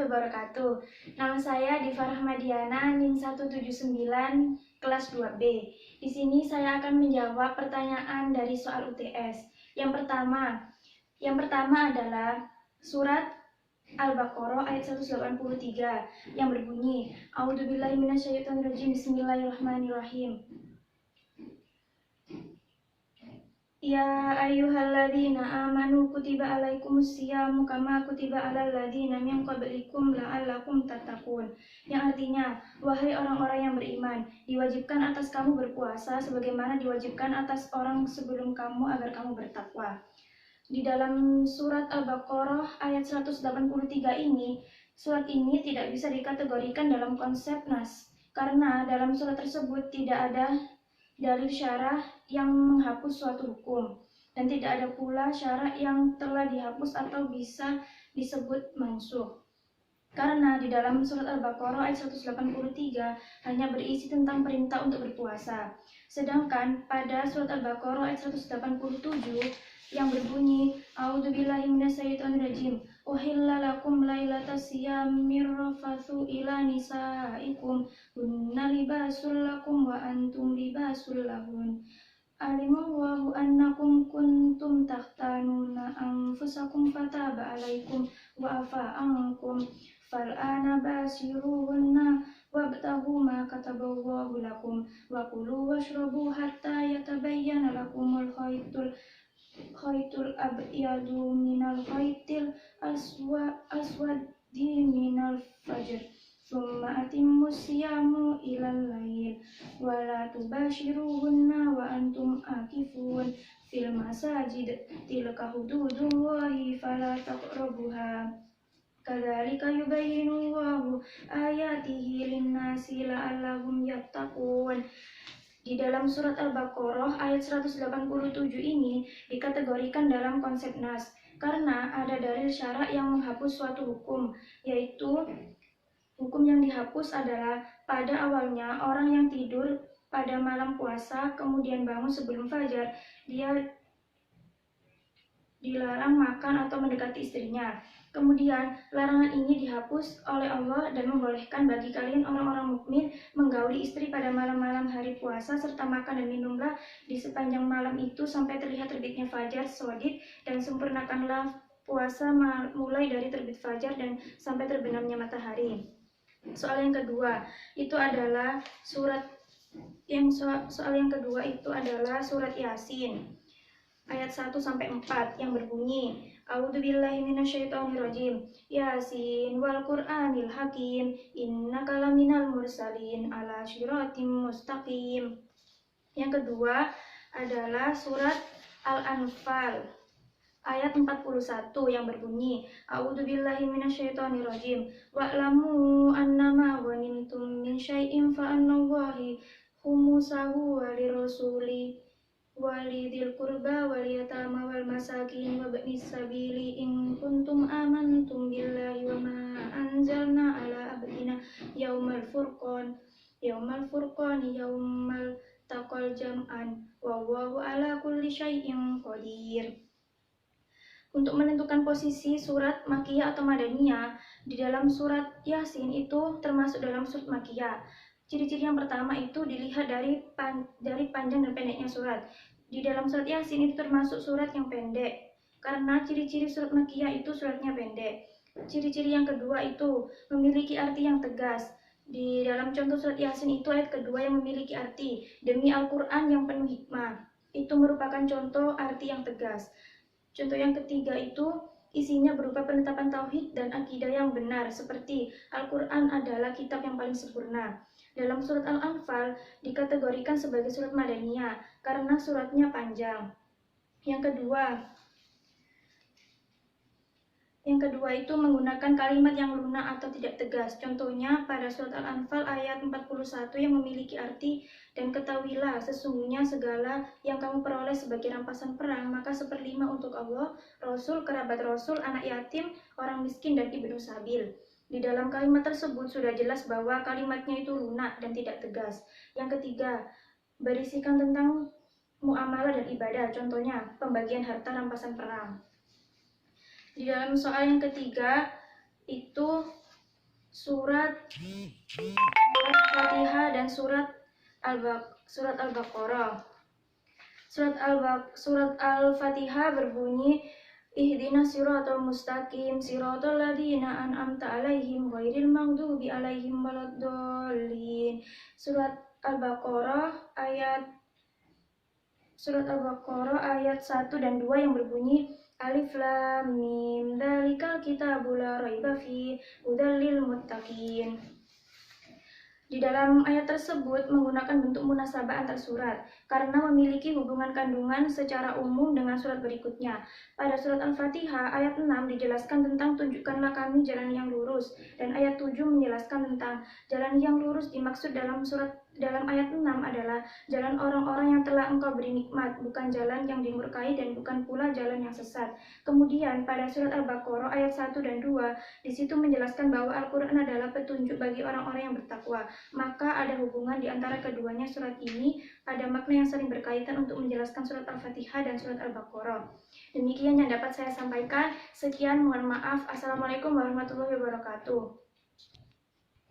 wabarakatuh. Nama saya Diva Rahmadiana, NIM 179, kelas 2B. Di sini saya akan menjawab pertanyaan dari soal UTS. Yang pertama adalah surat Al-Baqarah ayat 183 yang berbunyi, A'udzubillahi minasyaitonirrajim, Bismillahirrahmanirrahim. Ya ayyuhalladzina amanu kutiba alaikumusyiyamu kama kutiba alal ladzina min qablikum la'allakum tattaqun. Yang artinya, wahai orang-orang yang beriman, diwajibkan atas kamu berpuasa sebagaimana diwajibkan atas orang sebelum kamu agar kamu bertakwa. Di dalam surat Al-Baqarah ayat 183 ini, surat ini tidak bisa dikategorikan dalam konsep nas karena dalam surat tersebut tidak ada dalil syarah yang menghapus suatu hukum, dan tidak ada pula syarah yang telah dihapus atau bisa disebut mansukh. Karena di dalam surat Al-Baqarah ayat 183 hanya berisi tentang perintah untuk berpuasa. Sedangkan pada surat Al-Baqarah ayat 187 yang berbunyi, A'udzubillahi minasyaitonirrajim, Uhilla lakum lailatas siyamir rafathu ila nisaikum hunna libasul lakum wa antum libasul lahun. Alimallahu annakum kuntum takhtanuna anfusakum fataba alaikum wa afa ankum fal'ana bashiruhunna wabtaghu ma kataballahu lakum wa kulu washrabu hatta yatabayyana lakumul khaytul abyadu minal khaytil aswadi minal fajr summa atimmu siyamu ilal lail wa la tubashiruhunna wa antum akifun fil masajid tilka hududullahi fala taqrabuha kadzalika yubayyinullahu ayatihi linnasi la'allahum yattaqun. Di dalam surat Al-Baqarah ayat 187 ini dikategorikan dalam konsep nas karena ada dalil syara' yang menghapus suatu hukum, yaitu hukum yang dihapus adalah pada awalnya orang yang tidur pada malam puasa kemudian bangun sebelum fajar, dia dilarang makan atau mendekati istrinya. Kemudian larangan ini dihapus oleh Allah dan membolehkan bagi kalian orang-orang mukmin menggauli istri pada malam-malam hari puasa serta makan dan minumlah di sepanjang malam itu sampai terlihat terbitnya fajar shadiq, dan sempurnakanlah puasa mulai dari terbit fajar dan sampai terbenamnya matahari. Soal yang kedua itu adalah surat Yasin ayat 1 sampai 4 yang berbunyi, A'udzubillahi minasyaitonirrajim, Yasin wal Qur'anil Hakim, innaka laminal mursalin ala syiratim mustaqim. Yang kedua adalah surat Al-Anfal ayat 41 yang berbunyi, A'udzubillahi minasyaitonirrajim, wa'lamu annama ghanimtum min syai'in fa annallahi khumusahu wa lirrasuli walidil qurba wal yatama wal masakin wa ibnis sabili in kuntum amantum billahi wa ma anzalna ala abdina yaumal furqan yaumal taqal jam'an wallahu ala kulli syai'in qadir. Untuk menentukan posisi surat Makkiyah atau Madaniyah, di dalam surat Yasin itu termasuk dalam surat Makkiyah. Ciri-ciri yang pertama itu dilihat dari panjang dan pendeknya surat. Di dalam surat Yasin itu termasuk surat yang pendek, karena ciri-ciri surat Makkiyah itu suratnya pendek. Ciri-ciri yang kedua itu memiliki arti yang tegas. Di dalam contoh surat Yasin itu ayat kedua yang memiliki arti, demi Al-Quran yang penuh hikmah. Itu merupakan contoh arti yang tegas. Contoh yang ketiga itu isinya berupa penetapan tauhid dan akidah yang benar, seperti Al-Quran adalah kitab yang paling sempurna. Dalam surat Al-Anfal dikategorikan sebagai surat Madaniyah karena suratnya panjang. Yang kedua itu menggunakan kalimat yang lunak atau tidak tegas. Contohnya pada surat Al-Anfal ayat 41 yang memiliki arti, dan ketahuilah sesungguhnya segala yang kamu peroleh sebagai rampasan perang, maka seperlima untuk Allah, Rasul, kerabat Rasul, anak yatim, orang miskin, dan ibnu sabil. Di dalam kalimat tersebut sudah jelas bahwa kalimatnya itu lunak dan tidak tegas. Yang ketiga, berisikan tentang muamalah dan ibadah, contohnya pembagian harta rampasan perang. Di dalam soal yang ketiga itu surat Al-Fatihah dan surat Al-Baqarah. Surat Al-Fatihah berbunyi Ihdinas siratal mustaqim siratal ladzina an'amta 'alaihim ghairil maghdubi 'alaihim waladdallin. Surat Al-Baqarah ayat 1 dan 2 yang berbunyi Alif Lam Mim Dzalikal kitabu la raiba fihi hudal lil muttaqin. Di dalam ayat tersebut menggunakan bentuk munasabah antar surat karena memiliki hubungan kandungan secara umum dengan surat berikutnya. Pada surat Al-Fatihah ayat 6 dijelaskan tentang tunjukkanlah kami jalan yang lurus, dan ayat 7 menjelaskan tentang jalan yang lurus dimaksud dalam ayat 6 adalah jalan orang-orang yang telah engkau beri nikmat, bukan jalan yang dimurkai dan bukan pula jalan yang sesat. Kemudian pada surat Al-Baqarah ayat 1 dan 2 di situ menjelaskan bahwa Al-Quran adalah petunjuk bagi orang-orang yang bertakwa. Maka ada hubungan di antara keduanya. Surat ini ada makna yang saling berkaitan untuk menjelaskan surat Al-Fatihah dan surat Al-Baqarah. Demikian yang dapat saya sampaikan. Sekian, mohon maaf. Assalamualaikum warahmatullahi wabarakatuh.